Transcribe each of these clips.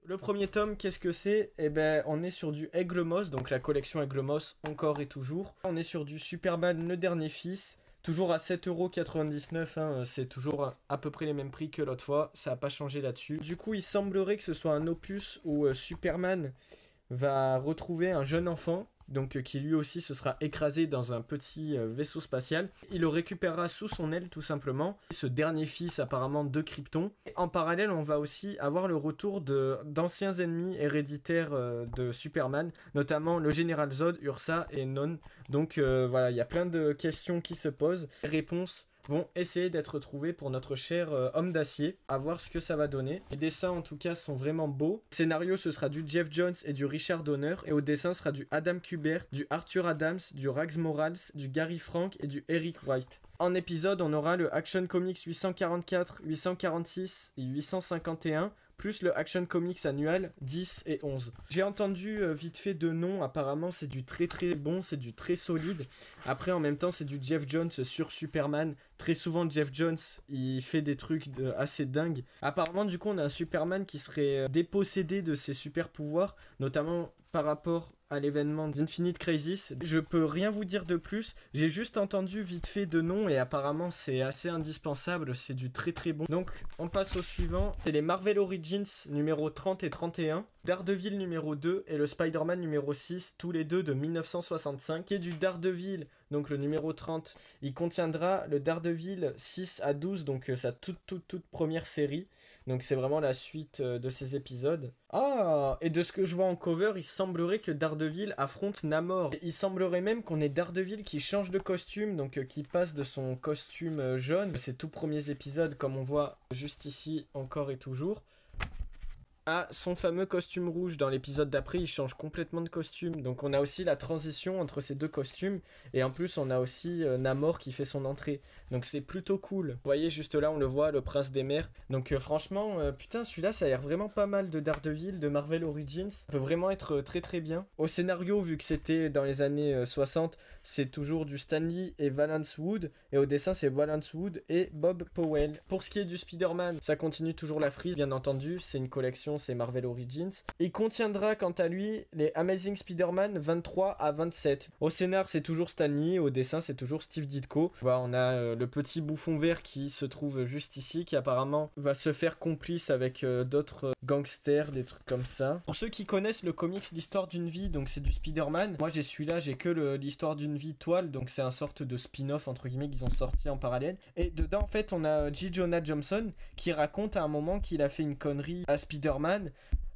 Le premier tome, qu'est-ce que c'est? Eh ben, on est sur du Aigle Moss, donc la collection Aigle Moss encore et toujours. On est sur du Superman le dernier fils, toujours à 7,99€, hein, c'est toujours à peu près les mêmes prix que l'autre fois, ça n'a pas changé là-dessus. Du coup, il semblerait que ce soit un opus où Superman va retrouver un jeune enfant, donc qui lui aussi se sera écrasé dans un petit vaisseau spatial. Il le récupérera sous son aile tout simplement. Ce dernier fils apparemment de Krypton. En parallèle, on va aussi avoir le retour d'anciens ennemis héréditaires de Superman, notamment le général Zod, Ursa et Non. Donc voilà, il y a plein de questions qui se posent. Les réponses vont essayer d'être trouvés pour notre cher homme d'acier, à voir ce que ça va donner. Les dessins en tout cas sont vraiment beaux. Le scénario ce sera du Jeff Jones et du Richard Donner, et au dessin sera du Adam Kubert, du Arthur Adams, du Rags Morals, du Gary Frank et du Eric White. En épisode, on aura le Action Comics 844, 846 et 851, plus le Action Comics annuel 10 et 11. J'ai entendu vite fait de noms, apparemment c'est du très très bon, c'est du très solide. Après en même temps c'est du Jeff Jones sur Superman. Très souvent Jeff Jones il fait des trucs assez dingues. Apparemment du coup on a un Superman qui serait dépossédé de ses super pouvoirs, notamment par rapport à l'événement d'Infinite Crisis. Je peux rien vous dire de plus, j'ai juste entendu vite fait de nom et apparemment c'est assez indispensable, c'est du très très bon. Donc on passe au suivant, c'est les Marvel Origins numéro 30 et 31, Daredevil numéro 2 et le Spider-Man numéro 6, tous les deux de 1965, qui est du Daredevil, donc le numéro 30, il contiendra le Daredevil 6 à 12, donc sa toute première série, donc c'est vraiment la suite de ces épisodes. Ah, et de ce que je vois en cover, il semblerait que Daredevil affronte Namor. Et il semblerait même qu'on ait Daredevil qui change de costume, donc qui passe de son costume jaune, ces tout premiers épisodes, comme on voit juste ici, encore et toujours, à son fameux costume rouge. Dans l'épisode d'après, il change complètement de costume. Donc on a aussi la transition entre ces deux costumes. Et en plus, on a aussi Namor qui fait son entrée. Donc c'est plutôt cool. Vous voyez, juste là, on le voit, le prince des mers. Donc franchement, putain, celui-là, ça a l'air vraiment pas mal de Daredevil, de Marvel Origins. Ça peut vraiment être très très bien. Au scénario, vu que c'était dans les années 60, c'est toujours du Stan Lee et Valance Wood. Et au dessin, c'est Valance Wood et Bob Powell. Pour ce qui est du Spider-Man, ça continue toujours la frise, bien entendu. C'est une collection, c'est Marvel Origins. Il contiendra quant à lui les Amazing Spider-Man 23 à 27. Au scénar, c'est toujours Stan Lee, au dessin, c'est toujours Steve Ditko. Voilà, on a le petit bouffon vert qui se trouve juste ici, qui apparemment va se faire complice avec d'autres gangsters, des trucs comme ça. Pour ceux qui connaissent le comics L'Histoire d'une vie, donc c'est du Spider-Man. Moi, j'ai celui-là, j'ai que l'Histoire d'une vie toile, donc c'est un sorte de spin-off, entre guillemets, qu'ils ont sorti en parallèle. Et dedans, en fait, on a J. Jonah Jameson qui raconte à un moment qu'il a fait une connerie à Spider-Man,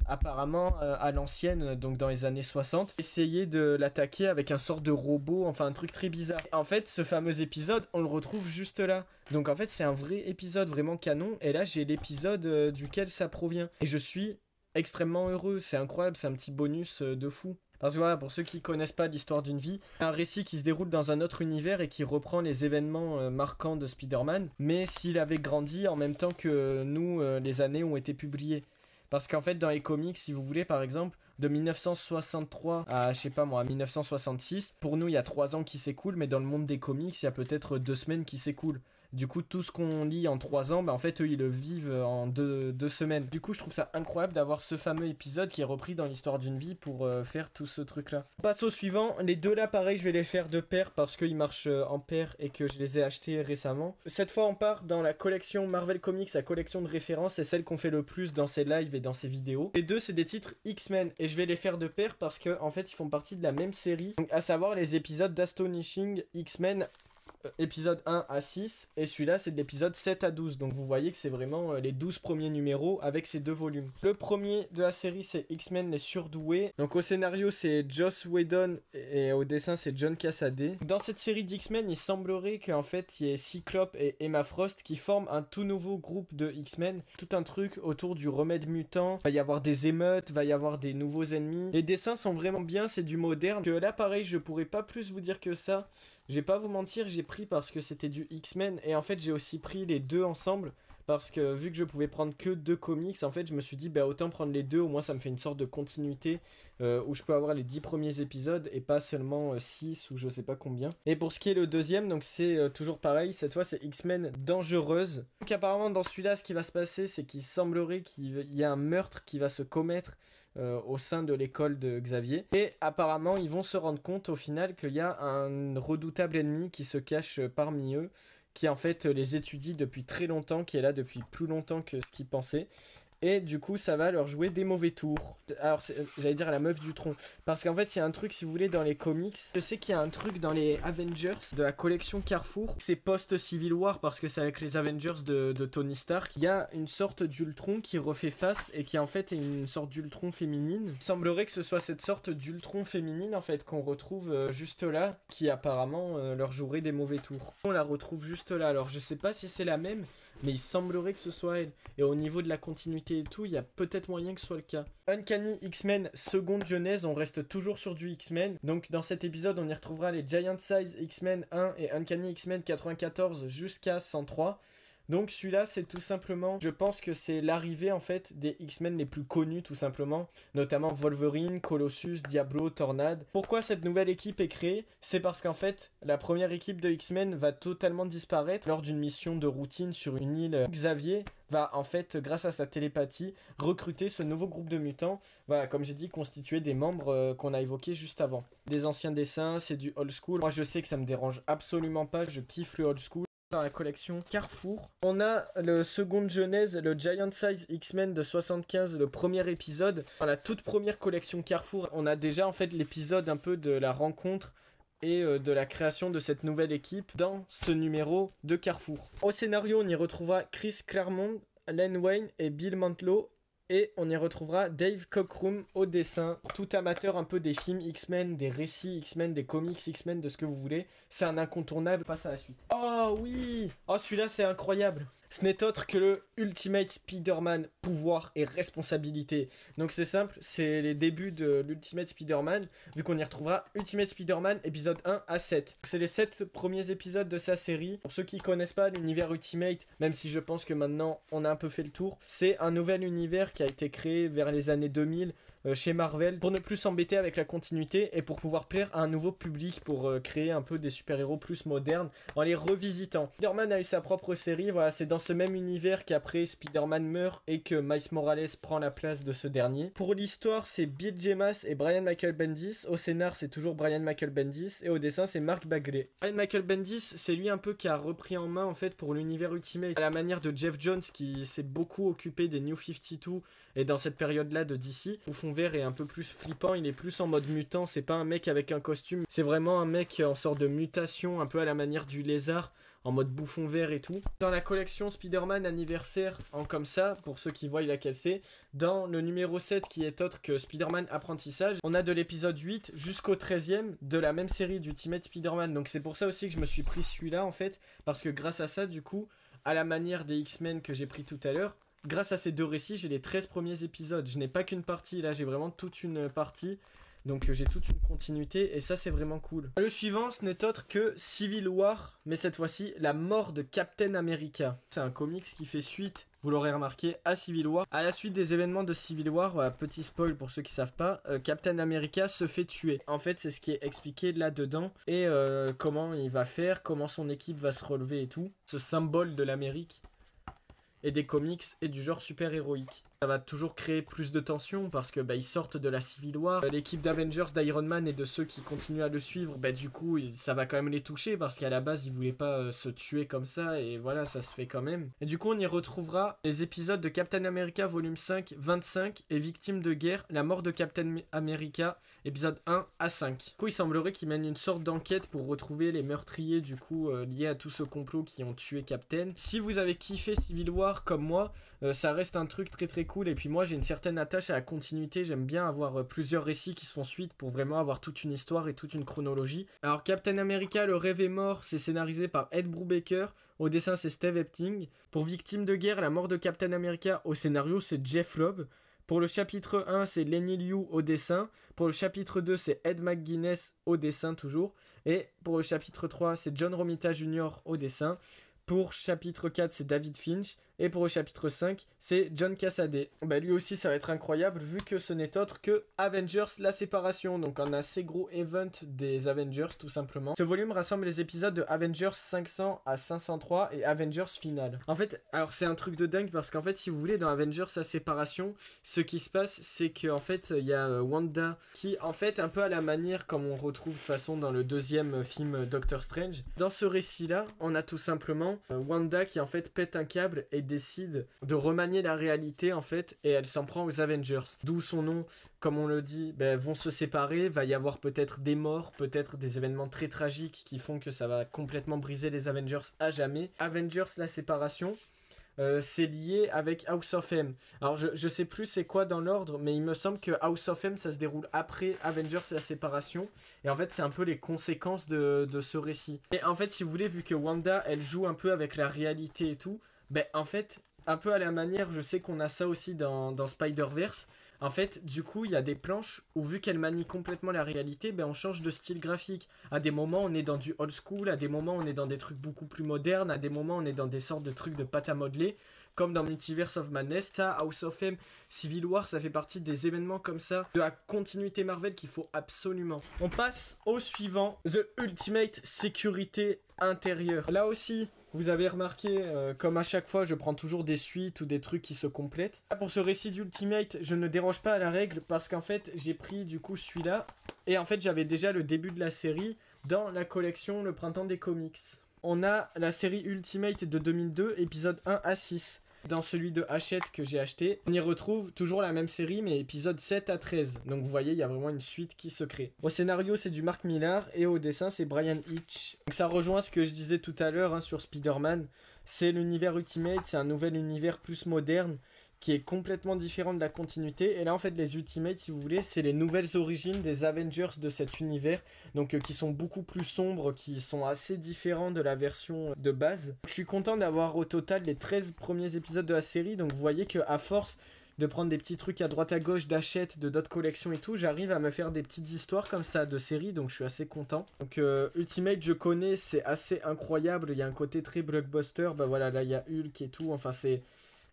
apparemment à l'ancienne, donc dans les années 60, essayer de l'attaquer avec un sort de robot, enfin un truc très bizarre. En fait, ce fameux épisode, on le retrouve juste là. Donc en fait, c'est un vrai épisode vraiment canon, et là j'ai l'épisode duquel ça provient. Et je suis extrêmement heureux, c'est incroyable, c'est un petit bonus de fou. Parce que voilà, pour ceux qui connaissent pas l'histoire d'une vie, un récit qui se déroule dans un autre univers et qui reprend les événements marquants de Spider-Man, mais s'il avait grandi en même temps que nous, les années ont été publiées. Parce qu'en fait, dans les comics, si vous voulez, par exemple, de 1963 à, je sais pas moi, à 1966, pour nous, il y a 3 ans qui s'écoulent, mais dans le monde des comics, il y a peut-être 2 semaines qui s'écoulent. Du coup, tout ce qu'on lit en 3 ans, bah, en fait, eux, ils le vivent en 2 semaines. Du coup, je trouve ça incroyable d'avoir ce fameux épisode qui est repris dans l'histoire d'une vie pour faire tout ce truc-là. On passe au suivant. Les deux là, pareil, je vais les faire de pair parce qu'ils marchent en pair et que je les ai achetés récemment. Cette fois, on part dans la collection Marvel Comics, la collection de référence, c'est celle qu'on fait le plus dans ses lives et dans ses vidéos. Les deux, c'est des titres X-Men et je vais les faire de pair parce que en fait, ils font partie de la même série. Donc, à savoir les épisodes d'Astonishing X-Men épisode 1 à 6, et celui-là c'est de l'épisode 7 à 12, donc vous voyez que c'est vraiment les 12 premiers numéros avec ces 2 volumes. Le premier de la série c'est X-Men les surdoués, donc au scénario c'est Joss Whedon et au dessin c'est John Cassaday. Dans cette série d'X-Men il semblerait qu'en fait il y ait Cyclope et Emma Frost qui forment un tout nouveau groupe de X-Men, tout un truc autour du remède mutant, va y avoir des émeutes, va y avoir des nouveaux ennemis. Les dessins sont vraiment bien, c'est du moderne, que là pareil je pourrais pas plus vous dire que ça. Je vais pas vous mentir, j'ai pris parce que c'était du X-Men et en fait j'ai aussi pris les deux ensemble parce que vu que je pouvais prendre que 2 comics, en fait, je me suis dit, bah autant prendre les deux, au moins ça me fait une sorte de continuité où je peux avoir les 10 premiers épisodes et pas seulement 6 ou je sais pas combien. Et pour ce qui est le deuxième, donc c'est toujours pareil, cette fois c'est X-Men Dangereuse. Donc apparemment dans celui-là, ce qui va se passer, c'est qu'il semblerait qu'il y a un meurtre qui va se commettre au sein de l'école de Xavier. Et apparemment, ils vont se rendre compte au final qu'il y a un redoutable ennemi qui se cache parmi eux, qui en fait les étudie depuis très longtemps, qui est là depuis plus longtemps que ce qu'ils pensaient. Et du coup, ça va leur jouer des mauvais tours. Alors, j'allais dire la meuf du tronc. Parce qu'en fait, il y a un truc, si vous voulez, dans les comics. Je sais qu'il y a un truc dans les Avengers de la collection Carrefour. C'est post-Civil War parce que c'est avec les Avengers de Tony Stark. Il y a une sorte d'Ultron qui refait face et qui en fait est une sorte d'Ultron féminine. Il semblerait que ce soit cette sorte d'Ultron féminine en fait qu'on retrouve juste là, qui apparemment leur jouerait des mauvais tours. On la retrouve juste là. Alors, je sais pas si c'est la même, mais il semblerait que ce soit elle. Et au niveau de la continuité et tout, il y a peut-être moyen que ce soit le cas. Uncanny X-Men seconde genèse, on reste toujours sur du X-Men. Donc dans cet épisode, on y retrouvera les Giant Size X-Men 1 et Uncanny X-Men 94 jusqu'à 103. Donc celui-là, c'est tout simplement, je pense que c'est l'arrivée en fait des X-Men les plus connus tout simplement, notamment Wolverine, Colossus, Diablo, Tornade. Pourquoi cette nouvelle équipe est créée? C'est parce qu'en fait, la première équipe de X-Men va totalement disparaître lors d'une mission de routine sur une île. Xavier va en fait, grâce à sa télépathie, recruter ce nouveau groupe de mutants, voilà, comme j'ai dit, constitué des membres qu'on a évoqués juste avant. Des anciens dessins, c'est du old school. Moi je sais que ça me dérange absolument pas, je kiffe le old school. Dans la collection Carrefour, on a le seconde genèse, le Giant Size X-Men de 75, le premier épisode. Dans la toute première collection Carrefour, on a déjà en fait l'épisode un peu de la rencontre et de la création de cette nouvelle équipe dans ce numéro de Carrefour. Au scénario, on y retrouvera Chris Claremont, Len Wein et Bill Mantlo. Et on y retrouvera Dave Cockrum au dessin. Tout amateur un peu des films X-Men, des récits X-Men, des comics X-Men, de ce que vous voulez. C'est un incontournable, passe à la suite. Oh oui! Oh celui-là c'est incroyable! Ce n'est autre que le Ultimate Spider-Man, pouvoir et responsabilité. Donc c'est simple, c'est les débuts de l'Ultimate Spider-Man, vu qu'on y retrouvera Ultimate Spider-Man épisode 1 à 7. C'est les 7 premiers épisodes de sa série. Pour ceux qui connaissent pas l'univers Ultimate, même si je pense que maintenant on a un peu fait le tour, c'est un nouvel univers qui a été créé vers les années 2000 chez Marvel pour ne plus s'embêter avec la continuité et pour pouvoir plaire à un nouveau public, pour créer un peu des super-héros plus modernes en les revisitant. Spider-Man a eu sa propre série, voilà, c'est dans ce même univers qu'après Spider-Man meurt et que Miles Morales prend la place de ce dernier. Pour l'histoire, c'est Bill Jemas et Brian Michael Bendis. Au scénar, c'est toujours Brian Michael Bendis et au dessin, c'est Mark Bagley. Brian Michael Bendis, c'est lui un peu qui a repris en main en fait pour l'univers Ultimate, à la manière de Jeff Jones qui s'est beaucoup occupé des New 52 et dans cette période-là de DC. Au fond vert est un peu plus flippant, il est plus en mode mutant, c'est pas un mec avec un costume, c'est vraiment un mec en sorte de mutation, un peu à la manière du lézard, en mode bouffon vert et tout. Dans la collection Spider-Man anniversaire, en comme ça, pour ceux qui voient laquelle c'est, dans le numéro 7 qui est autre que Spider-Man apprentissage, on a de l'épisode 8 jusqu'au 13e de la même série d'Ultimate Spider-Man. Donc c'est pour ça aussi que je me suis pris celui-là en fait, parce que grâce à ça du coup, à la manière des X-Men que j'ai pris tout à l'heure, grâce à ces deux récits, j'ai les 13 premiers épisodes. Je n'ai pas qu'une partie, là j'ai vraiment toute une partie. Donc j'ai toute une continuité et ça c'est vraiment cool. Le suivant ce n'est autre que Civil War, mais cette fois-ci la mort de Captain America. C'est un comics qui fait suite, vous l'aurez remarqué, à Civil War. À la suite des événements de Civil War, voilà, petit spoil pour ceux qui savent pas, Captain America se fait tuer. En fait c'est ce qui est expliqué là-dedans et comment il va faire, comment son équipe va se relever et tout. Ce symbole de l'Amérique et des comics et du genre super héroïque. Ça va toujours créer plus de tension parce que ils sortent de la Civil War. L'équipe d'Avengers d'Iron Man et de ceux qui continuent à le suivre, du coup ça va quand même les toucher parce qu'à la base ils voulaient pas se tuer comme ça et voilà, ça se fait quand même. Et du coup on y retrouvera les épisodes de Captain America volume 5, 25 et Victime de guerre, la mort de Captain America, épisode 1 à 5. Du coup il semblerait qu'ils mènent une sorte d'enquête pour retrouver les meurtriers du coup liés à tout ce complot qui ont tué Captain. Si vous avez kiffé Civil War comme moi, ça reste un truc très très cool et puis moi j'ai une certaine attache à la continuité, j'aime bien avoir plusieurs récits qui se font suite pour vraiment avoir toute une histoire et toute une chronologie. Alors Captain America, le rêve est mort, c'est scénarisé par Ed Brubaker, au dessin c'est Steve Epting. Pour Victime de guerre, la mort de Captain America, au scénario c'est Jeff Loeb. Pour le chapitre 1 c'est Lenny Liu au dessin, pour le chapitre 2 c'est Ed McGuinness au dessin toujours, et pour le chapitre 3 c'est John Romita Jr. au dessin. Pour chapitre 4, c'est David Finch. Et pour le chapitre 5, c'est John Cassaday. Bah, lui aussi, ça va être incroyable vu que ce n'est autre que Avengers la séparation. Donc un assez gros event des Avengers tout simplement. Ce volume rassemble les épisodes de Avengers 500 à 503 et Avengers Final. En fait, alors c'est un truc de dingue parce qu'en fait, si vous voulez, dans Avengers la séparation, ce qui se passe, c'est qu'en fait, il y a Wanda qui, en fait, un peu à la manière comme on retrouve de toute façon dans le deuxième film Doctor Strange. Dans ce récit-là, on a tout simplement Wanda qui en fait pète un câble et décide de remanier la réalité en fait et elle s'en prend aux Avengers. D'où son nom, comme on le dit, vont se séparer, va y avoir peut-être des morts, peut-être des événements très tragiques qui font que ça va complètement briser les Avengers à jamais. Avengers la séparation. C'est lié avec House of M. Alors je sais plus c'est quoi dans l'ordre, mais il me semble que House of M ça se déroule après Avengers la séparation. Et en fait c'est un peu les conséquences de ce récit. Et en fait si vous voulez, vu que Wanda elle joue un peu avec la réalité et tout, en fait un peu à la manière, je sais qu'on a ça aussi dans Spider-Verse. En fait, du coup, il y a des planches où, vu qu'elle manie complètement la réalité, on change de style graphique. À des moments, on est dans du old school, à des moments, on est dans des trucs beaucoup plus modernes, à des moments, on est dans des sortes de trucs de pâte à modeler, comme dans Multiverse of Madness. Ça, House of M, Civil War, ça fait partie des événements comme ça, de la continuité Marvel qu'il faut absolument. On passe au suivant, The Ultimate Sécurité Intérieure. Là aussi, vous avez remarqué, comme à chaque fois, je prends toujours des suites ou des trucs qui se complètent. Là, pour ce récit d'Ultimate, je ne déroge pas à la règle parce qu'en fait, j'ai pris du coup celui-là. Et en fait, j'avais déjà le début de la série dans la collection Le Printemps des Comics. On a la série Ultimate de 2002, épisode 1 à 6. Dans celui de Hachette que j'ai acheté, on y retrouve toujours la même série, mais épisode 7 à 13. Donc vous voyez, il y a vraiment une suite qui se crée. Au scénario, c'est du Mark Millar et au dessin, c'est Brian Hitch. Donc ça rejoint ce que je disais tout à l'heure sur Spider-Man. C'est l'univers Ultimate, c'est un nouvel univers plus moderne qui est complètement différent de la continuité. Et là, en fait, les Ultimates, si vous voulez, c'est les nouvelles origines des Avengers de cet univers. Donc, qui sont beaucoup plus sombres, qui sont assez différents de la version de base. Je suis content d'avoir au total les 13 premiers épisodes de la série. Donc, vous voyez qu'à force de prendre des petits trucs à droite à gauche, d'achètes, de d'autres collections et tout, j'arrive à me faire des petites histoires comme ça de séries, donc je suis assez content. Donc Ultimate, je connais, c'est assez incroyable, il y a un côté très blockbuster, voilà, là il y a Hulk et tout, enfin c'est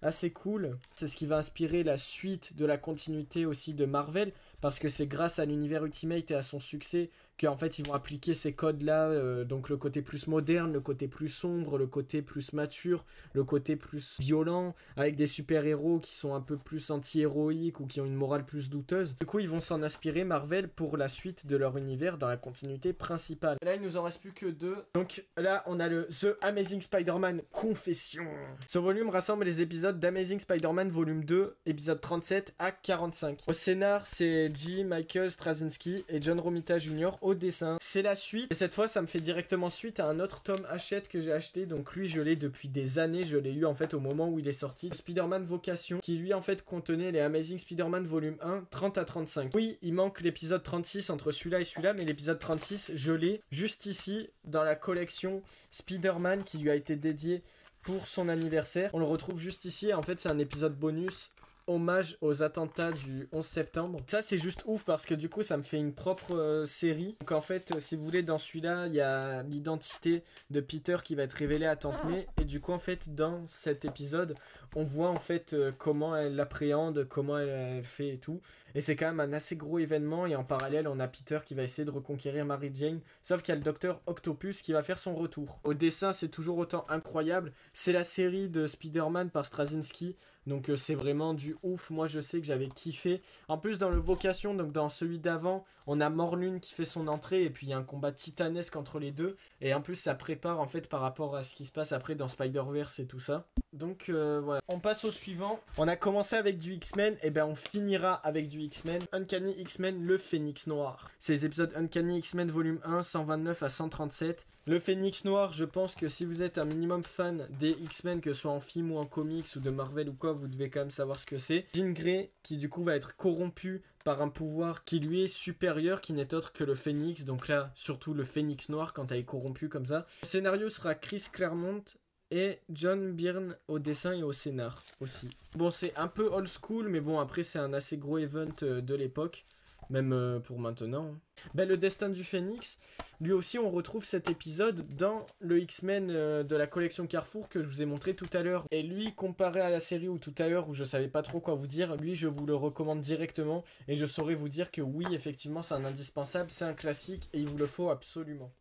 assez cool. C'est ce qui va inspirer la suite de la continuité aussi de Marvel, parce que c'est grâce à l'univers Ultimate et à son succès qu'en fait ils vont appliquer ces codes là, donc le côté plus moderne, le côté plus sombre, le côté plus mature, le côté plus violent, avec des super héros qui sont un peu plus anti-héroïques ou qui ont une morale plus douteuse. Du coup ils vont s'en inspirer Marvel pour la suite de leur univers dans la continuité principale. Là il nous en reste plus que 2, donc là on a le The Amazing Spider-Man Confession. Ce volume rassemble les épisodes d'Amazing Spider-Man volume 2, épisode 37 à 45. Au scénar c'est J. Michael Straczynski et John Romita Jr. au dessin. C'est la suite, et cette fois ça me fait directement suite à un autre tome Hachette que j'ai acheté, donc lui je l'ai depuis des années, je l'ai eu en fait au moment où il est sorti, Spider-Man Vocation, qui lui en fait contenait les Amazing Spider-Man volume 1, 30 à 35. Oui, il manque l'épisode 36 entre celui-là et celui-là, mais l'épisode 36 je l'ai juste ici dans la collection Spider-Man qui lui a été dédiée pour son anniversaire. On le retrouve juste ici, en fait c'est un épisode bonus hommage aux attentats du 11 septembre. Ça c'est juste ouf parce que du coup ça me fait une propre série. Donc en fait si vous voulez, dans celui-là il y a l'identité de Peter qui va être révélée à Tante May, et du coup en fait dans cet épisode on voit en fait comment elle l'appréhende, comment elle fait et tout. Et c'est quand même un assez gros événement, et en parallèle on a Peter qui va essayer de reconquérir Mary Jane, sauf qu'il y a le Docteur Octopus qui va faire son retour. Au dessin c'est toujours autant incroyable, c'est la série de Spider-Man par Straczynski, donc c'est vraiment du ouf. Moi je sais que j'avais kiffé. En plus dans le Vocation, donc dans celui d'avant, on a Morlun qui fait son entrée, et puis il y a un combat titanesque entre les deux, et en plus ça prépare en fait par rapport à ce qui se passe après dans Spider-Verse et tout ça. Donc voilà, on passe au suivant. On a commencé avec du X-Men, et on finira avec du X-Men. Uncanny X-Men, le Phénix Noir. C'est les épisodes Uncanny X-Men volume 1, 129 à 137. Le Phénix Noir, je pense que si vous êtes un minimum fan des X-Men, que ce soit en film ou en comics ou de Marvel ou quoi, vous devez quand même savoir ce que c'est. Jean Grey, qui du coup va être corrompu par un pouvoir qui lui est supérieur, qui n'est autre que le Phénix. Donc là, surtout le Phénix Noir quand elle est corrompue comme ça. Le scénario sera Chris Claremont et John Byrne au dessin et au scénar aussi. Bon, c'est un peu old school, mais bon, après c'est un assez gros event de l'époque. même pour maintenant. Ben, le destin du Phénix, lui aussi on retrouve cet épisode dans le X-Men de la collection Carrefour que je vous ai montré tout à l'heure. Et lui, comparé à la série où tout à l'heure où je savais pas trop quoi vous dire, lui je vous le recommande directement et je saurais vous dire que oui, effectivement c'est un indispensable, c'est un classique et il vous le faut absolument.